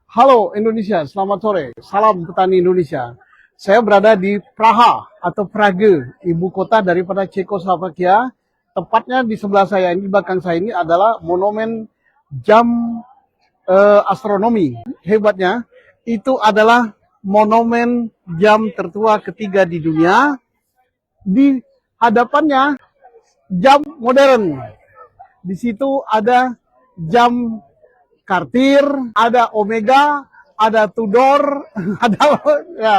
Halo Indonesia, selamat sore. Salam petani Indonesia. Saya berada di Praha atau Prague, ibu kota daripada Cekoslovakia. Tepatnya di sebelah saya ini, di belakang saya ini adalah monumen jam astronomi. Hebatnya, itu adalah monumen jam tertua ketiga di dunia. Di hadapannya jam modern. Di situ ada jam Cartier, ada Omega, ada Tudor, ada ya.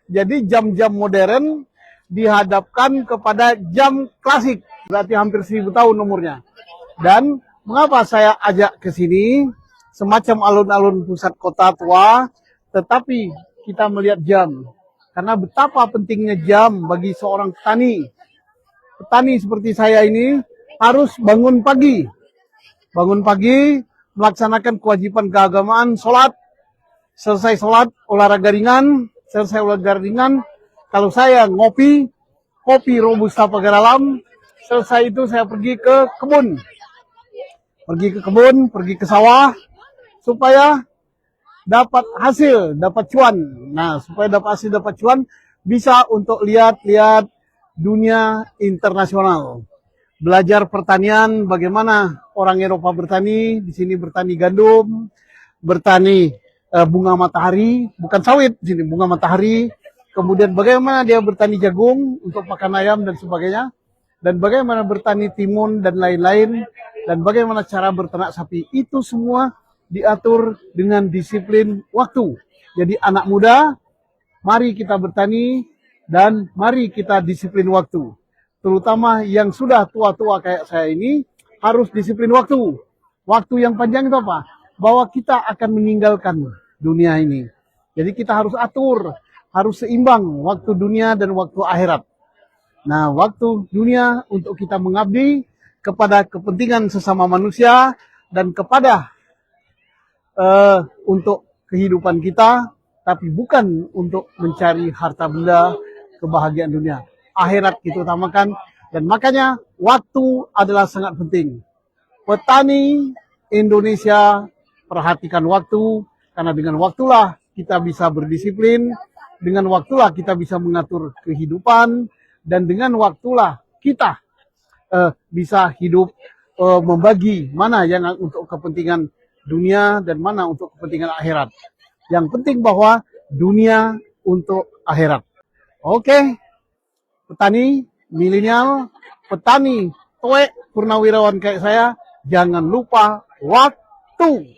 Jadi jam-jam modern dihadapkan kepada jam klasik, berarti hampir 1000 tahun umurnya. Dan mengapa saya ajak ke sini? Semacam alun-alun pusat kota tua, tetapi kita melihat jam. Karena betapa pentingnya jam bagi seorang petani. Petani seperti saya ini harus bangun pagi. Bangun pagi, melaksanakan kewajiban keagamaan, sholat, selesai sholat, olahraga ringan, selesai olahraga ringan, kalau saya ngopi, kopi Robusta Pagar Alam, selesai itu saya pergi ke kebun, pergi ke sawah, supaya dapat hasil, dapat cuan. Nah, supaya dapat hasil, dapat cuan, bisa untuk lihat-lihat dunia internasional. Belajar pertanian, bagaimana orang Eropa bertani, di sini bertani gandum, bertani bunga matahari, bukan sawit, di sini bunga matahari. Kemudian bagaimana dia bertani jagung untuk pakan ayam dan sebagainya, dan bagaimana bertani timun dan lain-lain, dan bagaimana cara berternak sapi. Itu semua diatur dengan disiplin waktu. Jadi anak muda, mari kita bertani dan mari kita disiplin waktu. Terutama yang sudah tua-tua kayak saya ini, harus disiplin waktu. Waktu yang panjang itu apa? Bahwa kita akan meninggalkan dunia ini. Jadi kita harus atur, harus seimbang waktu dunia dan waktu akhirat. Nah, waktu dunia untuk kita mengabdi kepada kepentingan sesama manusia dan kepada untuk kehidupan kita, tapi bukan untuk mencari harta benda, kebahagiaan dunia. Akhirat kita utamakan, dan makanya waktu adalah sangat penting. Petani Indonesia, perhatikan waktu, karena dengan waktulah kita bisa berdisiplin, dengan waktulah kita bisa mengatur kehidupan, dan dengan waktulah kita bisa hidup membagi mana yang untuk kepentingan dunia dan mana untuk kepentingan akhirat. Yang penting bahwa dunia untuk akhirat. Oke. Petani milenial, petani toek purnawirawan kayak saya, jangan lupa waktu.